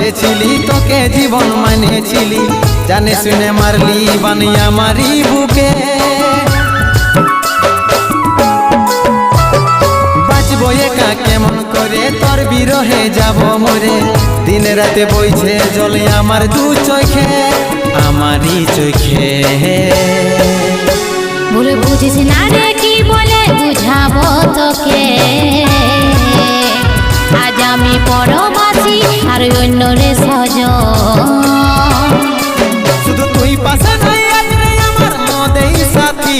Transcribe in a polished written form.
বসেছিলি তোকে জীবন মানেছিলি, জানে শুনে মারলি বানিয়া মারি বুকে। বাঁচবো একা কেমন করে তোর বিরহে যাব মরে, দিন রাতে বইছে জলে আমার দু চোখে, আমারই চোখে। বলে বুঝিস না রে কি বলে বুঝাবো তোকে, আজ আমি পরবাসী আর অন্য রে সজন। শুধু তুই পাশে নাই আজ রে আমার মদেই সাথী।